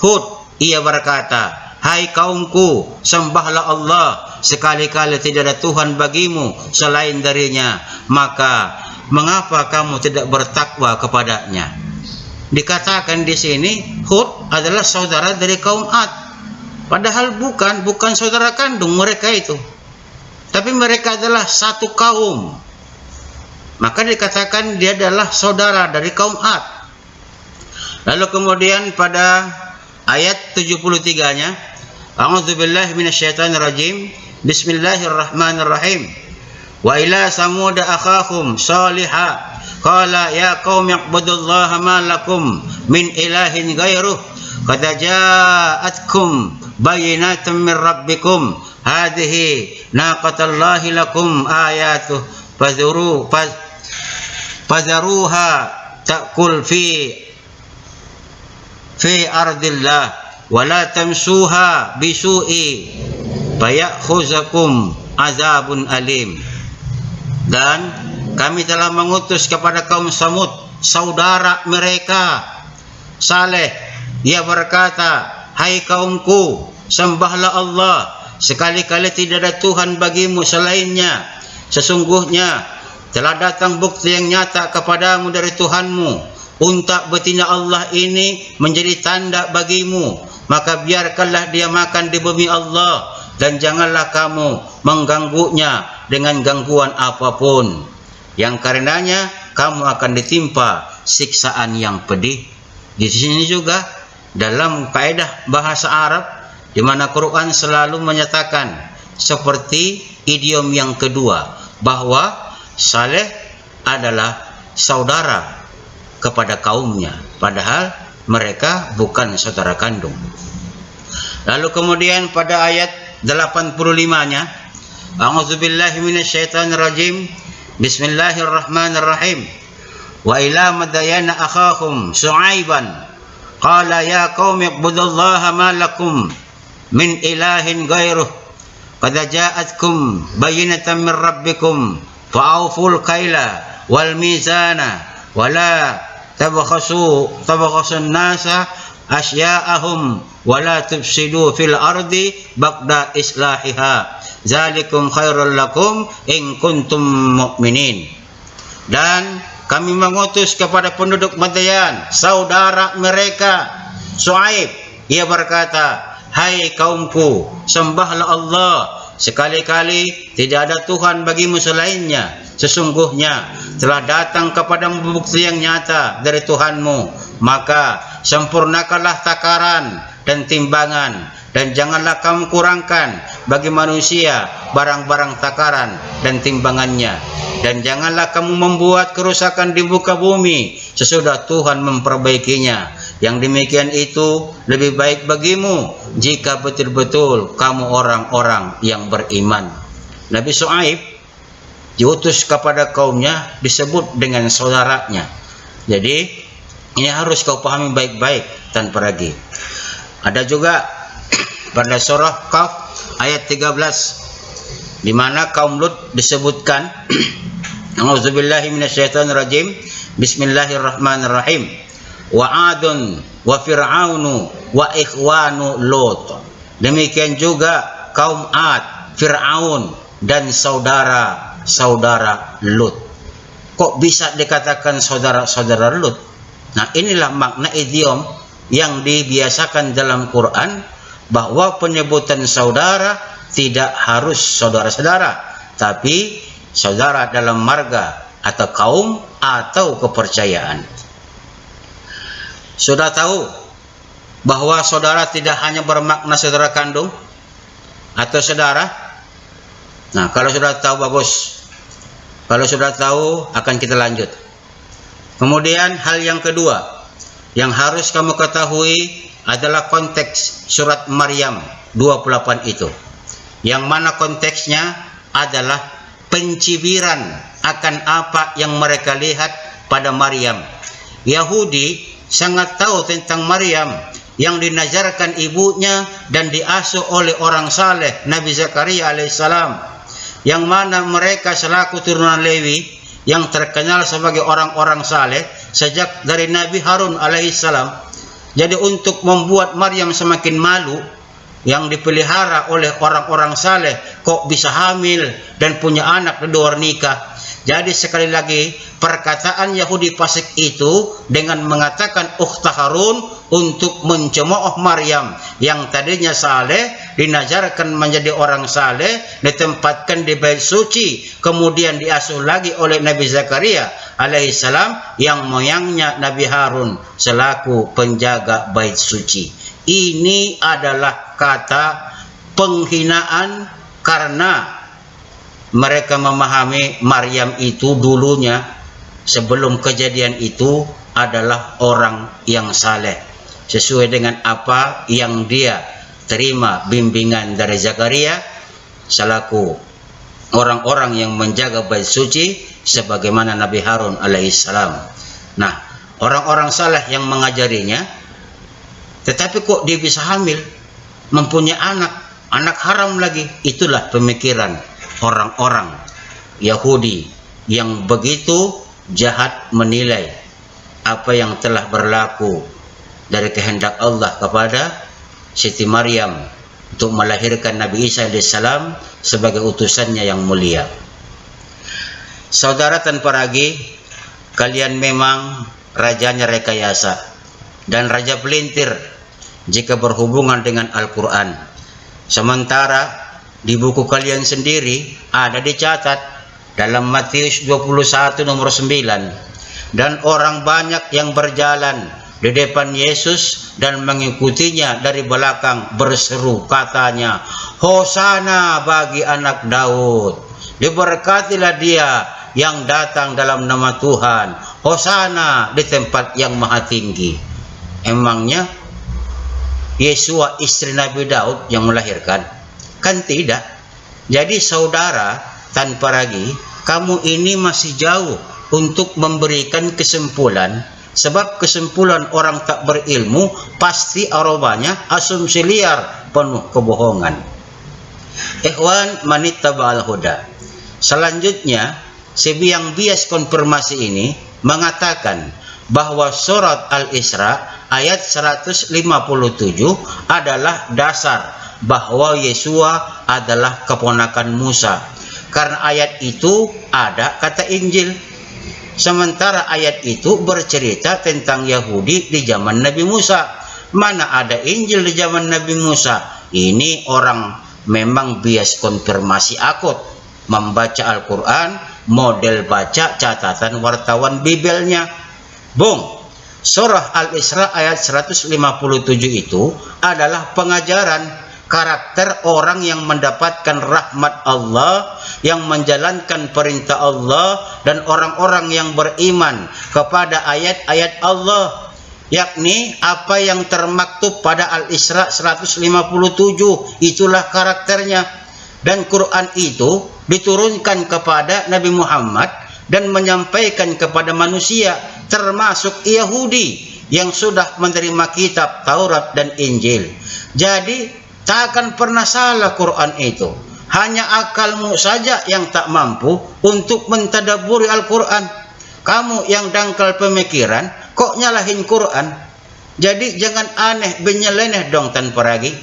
Hud. Ia berkata, hai kaumku, sembahlah Allah, sekali-kali tidak ada Tuhan bagimu selain darinya, maka mengapa kamu tidak bertakwa kepadanya? Dikatakan di sini Hud adalah saudara dari kaum Ad, padahal bukan saudara kandung mereka itu, tapi mereka adalah satu kaum. Maka dikatakan dia adalah saudara dari kaum Ad. Lalu kemudian pada ayat 73-nya, A'udzubillahi minasyaitonirrajim. Bismillahirrahmanirrahim. Wa ila samud akhahum salihah qala ya qaumi ibudullaha ma lakum min ilahin ghairuh qad ja'atkum bayyinatun min rabbikum hadhihi naqatallahi lakum ayatuh fadharuha ta'kul fi ardillah wa la tamsuha bisu'i fayakhuzakum azabun alim. Dan kami telah mengutus kepada kaum Samud, saudara mereka Saleh. Ia berkata, hai kaumku, sembahlah Allah, sekali-kali tidak ada Tuhan bagimu selainnya. Sesungguhnya telah datang bukti yang nyata kepadamu dari Tuhanmu. Unta betina Allah ini menjadi tanda bagimu, maka biarkanlah dia makan di bumi Allah, dan janganlah kamu mengganggunya dengan gangguan apapun, yang karenanya kamu akan ditimpa siksaan yang pedih. Di sini juga dalam kaidah bahasa Arab, di mana Quran selalu menyatakan seperti idiom yang kedua, bahwa Saleh adalah saudara kepada kaumnya, padahal mereka bukan saudara kandung. Lalu kemudian pada ayat 85-nya, A'udzubillahi minasyaitonirrajim. Bismillahirrahmanirrahim. Wa ila madyana akhahum Shu'aiban qala ya qaumi ibudullaha ma lakum min ilahin ghairuh qad ja'atkum bayyinatan min rabbikum fa'awful kaila wal mizana wa la tabkhasun nasa asya'ahum wa la tufsidu fil ardi ba'da islahiha zalikum khairul lakum in kuntum mu'minin. Dan kami mengutus kepada penduduk Madyan, saudara mereka Shu'aib. Ia berkata, hai kaumku, sembahlah Allah, sekali-kali tidak ada Tuhan bagimu selainnya. Sesungguhnya telah datang kepadamu bukti yang nyata dari Tuhanmu, maka sempurnakanlah takaran dan timbangan, dan janganlah kamu kurangkan bagi manusia barang-barang takaran dan timbangannya, dan janganlah kamu membuat kerusakan di muka bumi sesudah Tuhan memperbaikinya. Yang demikian itu lebih baik bagimu jika betul-betul kamu orang-orang yang beriman. Nabi Shu'aib diutus kepada kaumnya disebut dengan saudaranya. Jadi ini harus kau pahami baik-baik tanpa ragu. Ada juga pada surah Qaf ayat 13 di mana kaum Lut disebutkan. A'udzubillahi minasyaitonirrajim. Bismillahirrahmanirrahim. Wa 'adun wa fir'aunu wa ikhwanu Lut. Demikian juga kaum Ad, Fir'aun dan saudara-saudara Lut. kok bisa dikatakan saudara-saudara Lut? Nah, inilah makna idiom yang dibiasakan dalam Quran, bahwa penyebutan saudara tidak harus saudara-saudara, tapi saudara dalam marga atau kaum atau kepercayaan. Sudah tahu bahwa saudara tidak hanya bermakna saudara kandung atau saudara? Nah, kalau sudah tahu bagus. Kalau sudah tahu, akan kita lanjut. Kemudian hal yang kedua yang harus kamu ketahui adalah konteks surat Maryam 28 itu. Yang mana konteksnya adalah pencibiran akan apa yang mereka lihat pada Maryam. Yahudi sangat tahu tentang Maryam yang dinajarkan ibunya dan diasuh oleh orang saleh Nabi Zakaria alaihissalam, yang mana mereka selaku turunan Lewi yang terkenal sebagai orang-orang saleh sejak dari Nabi Harun alaihissalam. Jadi untuk membuat Maryam semakin malu, yang dipelihara oleh orang-orang saleh kok bisa hamil dan punya anak di luar nikah. Jadi sekali lagi, perkataan Yahudi fasik itu dengan mengatakan ukhta Harun untuk mencemooh Maryam yang tadinya saleh, dinajarkan menjadi orang saleh, ditempatkan di bait suci, kemudian diasuh lagi oleh Nabi Zakaria alaihissalam yang moyangnya Nabi Harun selaku penjaga bait suci. Ini adalah kata penghinaan, karena mereka memahami Maryam itu dulunya sebelum kejadian itu adalah orang yang saleh, sesuai dengan apa yang dia terima bimbingan dari Zakaria selaku orang-orang yang menjaga bait suci sebagaimana Nabi Harun alaihissalam. Nah, orang-orang saleh yang mengajarinya, tetapi kok dia bisa hamil, mempunyai anak haram lagi. Itulah pemikiran orang-orang Yahudi yang begitu jahat menilai apa yang telah berlaku dari kehendak Allah kepada Siti Maryam untuk melahirkan Nabi Isa alaihissalam sebagai utusannya yang mulia. Saudara tanpa ragi, kalian memang rajanya rekayasa dan raja pelintir jika berhubungan dengan Al-Quran. Sementara di buku kalian sendiri ada dicatat dalam Matius 21 nomor 9, dan orang banyak yang berjalan di depan Yesus dan mengikutinya dari belakang berseru katanya, Hosana bagi anak Daud, diberkatilah dia yang datang dalam nama Tuhan, Hosana di tempat yang maha tinggi. Emangnya Yesua istri Nabi Daud yang melahirkan? Kan tidak. Jadi saudara tanpa ragi, kamu ini masih jauh untuk memberikan kesimpulan, sebab kesimpulan orang tak berilmu pasti aromanya asumsi liar penuh kebohongan. Ikhwan manittaba'al huda. Selanjutnya, si biang bias konfirmasi ini mengatakan bahwa surat Al-Isra ayat 157 adalah dasar bahwa Yesua adalah keponakan Musa, karena ayat itu ada kata Injil, sementara ayat itu bercerita tentang Yahudi di zaman Nabi Musa. Mana ada Injil di zaman Nabi Musa? Ini orang memang bias konfirmasi akut, membaca Al-Quran model baca catatan wartawan Bibelnya. Bung, surah Al-Isra ayat 157 itu adalah pengajaran karakter orang yang mendapatkan rahmat Allah, yang menjalankan perintah Allah, dan orang-orang yang beriman kepada ayat-ayat Allah, yakni apa yang termaktub pada Al-Isra 157. Itulah karakternya. Dan Quran itu diturunkan kepada Nabi Muhammad dan menyampaikan kepada manusia, termasuk Yahudi yang sudah menerima kitab Taurat dan Injil. Jadi tak akan pernah salah Quran itu. Hanya akalmu saja yang tak mampu untuk mentadaburi Al-Quran. Kamu yang dangkal pemikiran, kok nyalahin Quran? Jadi jangan aneh benyeleneh dong tanpa ragi.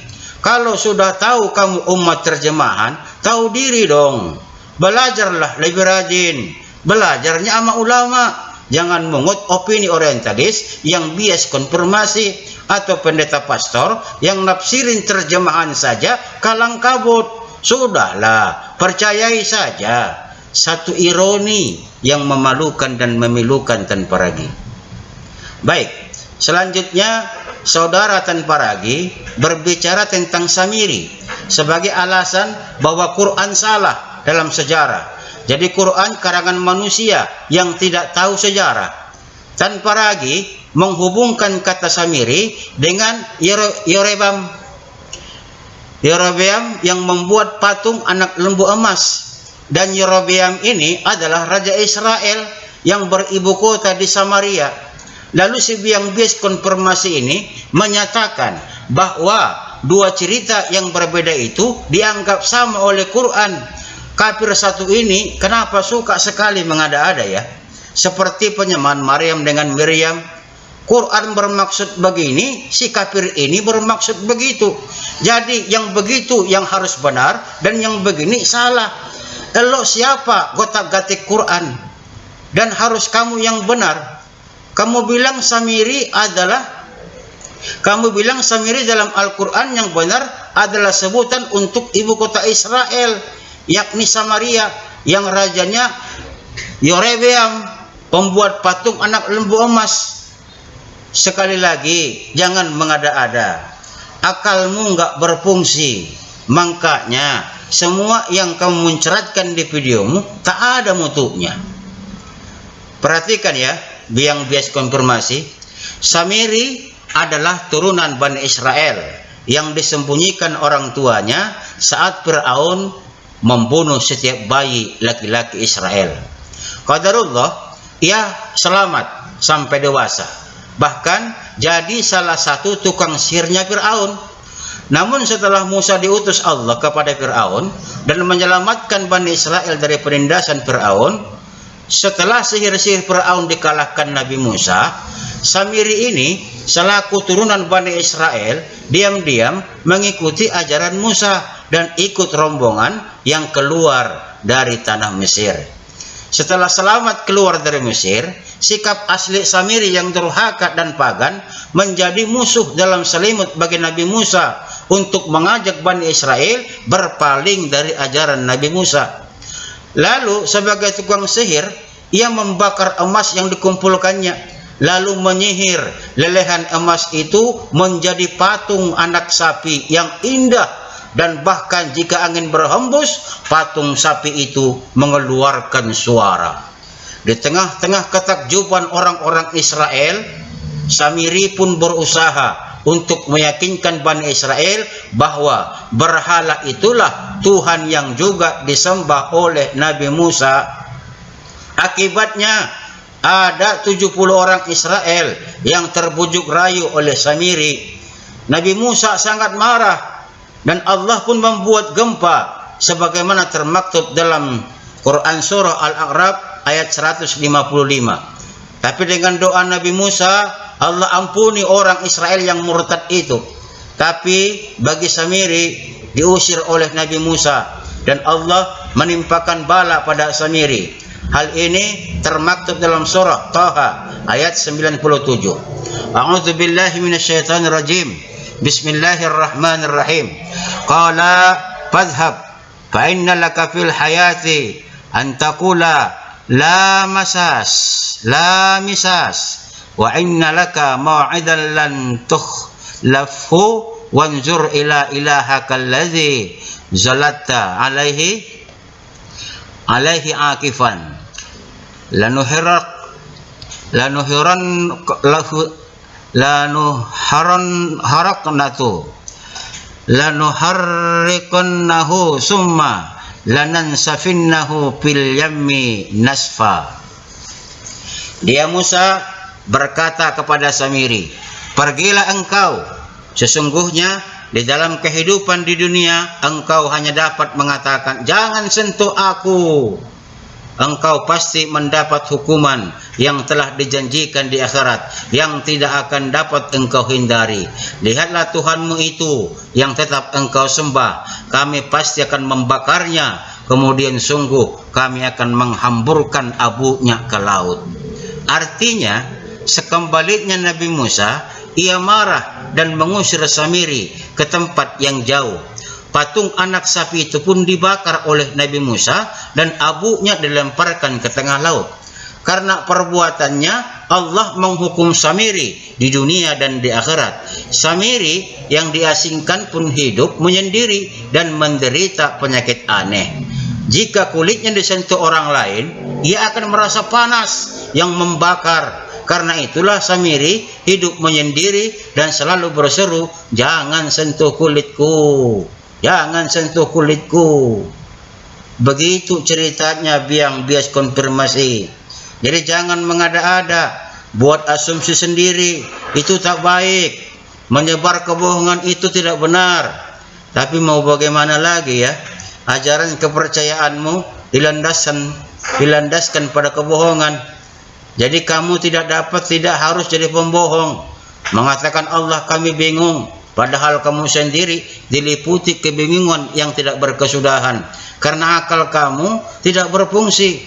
Kalau sudah tahu kamu umat terjemahan, tahu diri dong. Belajarlah lebih rajin. Belajarnya sama ulama. Jangan mengut opini orientalis yang bias konfirmasi atau pendeta pastor yang nafsirin terjemahan saja kalang kabut. Sudahlah, percayai saja. Satu ironi yang memalukan dan memilukan tanpa ragi. Baik, selanjutnya saudara tanpa ragi berbicara tentang Samiri sebagai alasan bahwa Quran salah dalam sejarah. Jadi Quran karangan manusia yang tidak tahu sejarah. Tanpa ragi menghubungkan kata Samiri dengan Yerobeam yang membuat patung anak lembu emas. Dan Yerobeam ini adalah Raja Israel yang beribu kota di Samaria. Lalu si biang bias konfirmasi ini menyatakan bahwa dua cerita yang berbeda itu dianggap sama oleh Quran. Kafir satu ini kenapa suka sekali mengada-ada ya? Seperti penyamaan Maryam dengan Miriam. Quran bermaksud begini, si kafir ini bermaksud begitu. Jadi yang begitu yang harus benar dan yang begini salah. Elo siapa gotak-gatik Quran? Dan harus kamu yang benar. Kamu bilang Samiri dalam Al-Quran yang benar adalah sebutan untuk ibu kota Israel, yakni Samaria, yang rajanya Yerobeam, pembuat patung anak lembu emas. Sekali lagi, jangan mengada-ada. Akalmu nggak berfungsi. Makanya semua yang kamu muncratkan di videomu tak ada mutunya. Perhatikan ya, biang bias konfirmasi. Samiri adalah turunan Bani Israel yang disembunyikan orang tuanya saat Fir'aun membunuh setiap bayi laki-laki Israel. Qadarullah, ia selamat sampai dewasa. Bahkan jadi salah satu tukang sihirnya Fir'aun. Namun setelah Musa diutus Allah kepada Fir'aun dan menyelamatkan Bani Israel dari penindasan Fir'aun, setelah sihir-sihir Fir'aun dikalahkan Nabi Musa, Samiri ini selaku turunan Bani Israel diam-diam mengikuti ajaran Musa dan ikut rombongan yang keluar dari tanah Mesir. Setelah selamat keluar dari Mesir, sikap asli Samiri yang durhaka dan pagan menjadi musuh dalam selimut bagi Nabi Musa untuk mengajak Bani Israel berpaling dari ajaran Nabi Musa. Lalu sebagai tukang sihir, ia membakar emas yang dikumpulkannya, lalu menyihir lelehan emas itu menjadi patung anak sapi yang indah. Dan bahkan jika angin berhembus, patung sapi itu mengeluarkan suara. Di tengah-tengah ketakjuban orang-orang Israel, Samiri pun berusaha untuk meyakinkan Bani Israel bahwa berhala itulah Tuhan yang juga disembah oleh Nabi Musa. Akibatnya ada 70 orang Israel yang terbujuk rayu oleh Samiri. Nabi Musa sangat marah dan Allah pun membuat gempa sebagaimana termaktub dalam Quran surah Al-A'raf ayat 155. Tapi dengan doa Nabi Musa, Allah ampuni orang Israel yang murtad itu. Tapi bagi Samiri diusir oleh Nabi Musa dan Allah menimpakan bala pada Samiri. Hal ini termaktub dalam surah Taha ayat 97. A'udzubillahi minasyaitonir rajim. Bismillahirrahmanirrahim. Qala fadhhab fa inna laka fil hayati an taqula la misas wa inna laka maw'idan lan tukhlafhu wanzur ila ilahaka alladhi zalatta alaihi akifan lanuharriqannahu summa lanansafinnahu fil yammi nasfa. Dia Musa berkata kepada Samiri, pergilah engkau, sesungguhnya di dalam kehidupan di dunia engkau hanya dapat mengatakan jangan sentuh aku. Engkau pasti mendapat hukuman yang telah dijanjikan di akhirat yang tidak akan dapat engkau hindari. Lihatlah Tuhanmu itu yang tetap engkau sembah, kami pasti akan membakarnya kemudian sungguh kami akan menghamburkan abunya ke laut. Artinya, sekembalinya Nabi Musa, ia marah dan mengusir Samiri ke tempat yang jauh. Patung anak sapi itu pun dibakar oleh Nabi Musa dan abunya dilemparkan ke tengah laut. Karena perbuatannya, Allah menghukum Samiri di dunia dan di akhirat. Samiri yang diasingkan pun hidup menyendiri dan menderita penyakit aneh. Jika kulitnya disentuh orang lain, ia akan merasa panas yang membakar. Karena itulah Samiri hidup menyendiri dan selalu berseru, "Jangan sentuh kulitku, jangan sentuh kulitku." Begitu ceritanya biang bias konfirmasi. Jadi jangan mengada-ada, buat asumsi sendiri, itu tak baik. Menyebar kebohongan itu tidak benar. Tapi mau bagaimana lagi ya? Ajaran kepercayaanmu dilandaskan pada kebohongan. Jadi kamu tidak harus jadi pembohong. Mengatakan Allah kami bingung, padahal kamu sendiri diliputi kebingungan yang tidak berkesudahan. Karena akal kamu tidak berfungsi.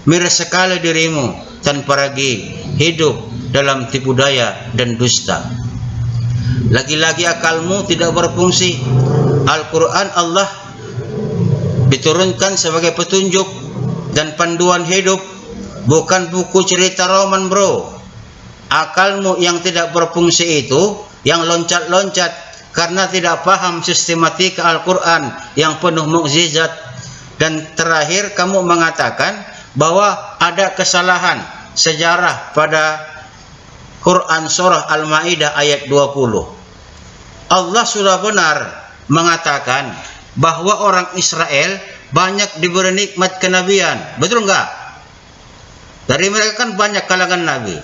Miras sekali dirimu tanpa lagi hidup dalam tipu daya dan dusta. Lagi-lagi akalmu tidak berfungsi. Al-Quran Allah diturunkan sebagai petunjuk dan panduan hidup, bukan buku cerita roman, bro. Akalmu yang tidak berfungsi itu, yang loncat-loncat karena tidak paham sistematika Al-Quran yang penuh mukjizat. Dan terakhir kamu mengatakan bahwa ada kesalahan sejarah pada Quran surah Al-Maidah ayat 20. Allah sudah benar mengatakan bahwa orang Israel banyak diberi nikmat kenabian. Betul enggak? Dari mereka kan banyak kalangan nabi.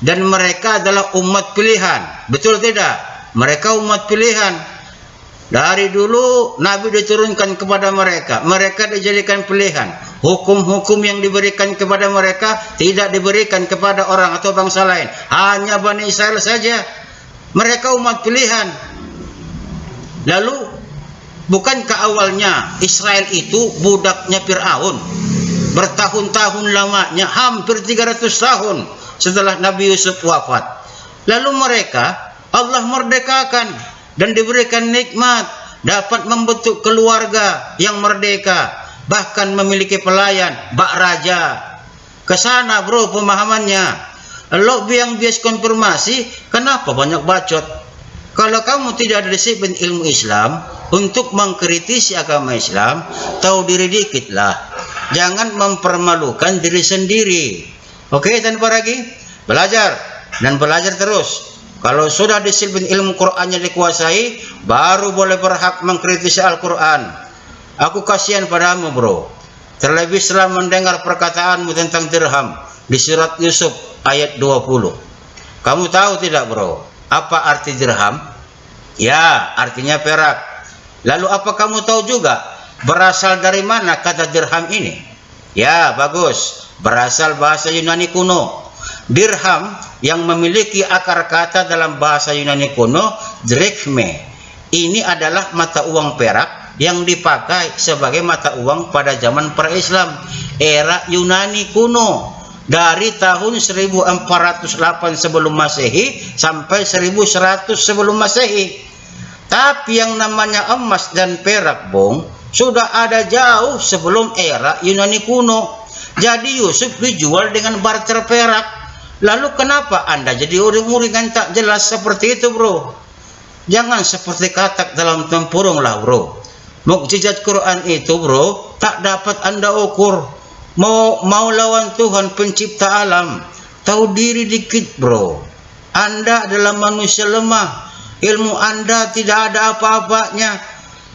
Dan mereka adalah umat pilihan. Betul tidak? Mereka umat pilihan. Dari dulu nabi diturunkan kepada mereka. Mereka dijadikan pilihan. Hukum-hukum yang diberikan kepada mereka tidak diberikan kepada orang atau bangsa lain. Hanya Bani Israel saja. Mereka umat pilihan. Lalu, bukankah awalnya Israel itu budaknya Fir'aun? Bertahun-tahun lamanya, hampir 300 tahun setelah Nabi Yusuf wafat. Lalu mereka, Allah merdekakan dan diberikan nikmat. Dapat membentuk keluarga yang merdeka. Bahkan memiliki pelayan, bak raja. Kesana bro pemahamannya. Lo biang bias konfirmasi, kenapa banyak bacot? Kalau kamu tidak ada disiplin ilmu Islam untuk mengkritisi agama Islam, tahu diri dikit lah. Jangan mempermalukan diri sendiri. Oke, tanpa lagi belajar dan belajar terus. Kalau sudah disiplin ilmu Qur'annya dikuasai, baru boleh berhak mengkritisi Al-Quran. Aku kasihan padamu bro. Terlebih setelah mendengar perkataanmu tentang dirham di surat Yusuf ayat 20. Kamu tahu tidak bro, apa arti dirham? Ya, artinya perak. Lalu apa kamu tahu juga berasal dari mana kata dirham ini? Ya, bagus. Berasal bahasa Yunani kuno. Dirham yang memiliki akar kata dalam bahasa Yunani kuno, drachme. Ini adalah mata uang perak yang dipakai sebagai mata uang pada zaman pra-Islam, era Yunani kuno, dari tahun 1408 sebelum Masehi sampai 1100 sebelum Masehi. Tapi yang namanya emas dan perak, bong, sudah ada jauh sebelum era Yunani kuno. Jadi Yusuf dijual dengan barter perak. Lalu kenapa Anda jadi uring-uringan tak jelas seperti itu, bro? Jangan seperti katak dalam tempurung lah, bro. Mukjizat Quran itu, bro, tak dapat Anda ukur. Mau lawan Tuhan pencipta alam, tahu diri dikit, bro. Anda adalah manusia lemah. Ilmu Anda tidak ada apa-apanya.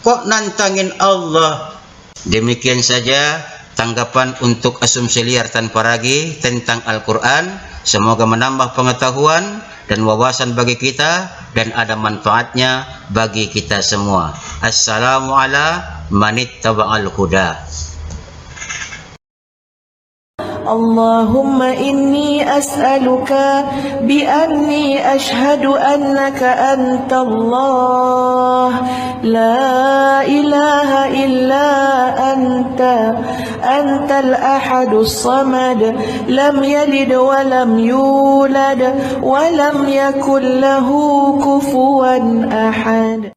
Kok nantangin Allah? Demikian saja tanggapan untuk asumsi liar tanpa ragi tentang Al-Quran. Semoga menambah pengetahuan dan wawasan bagi kita dan ada manfaatnya bagi kita semua. Assalamualaikum warahmatullahi wabarakatuh. اللهم إني أسألك بأني أشهد أنك أنت الله لا إله إلا أنت الأحد الصمد لم يلد ولم يولد ولم يكن له كفوا أحد.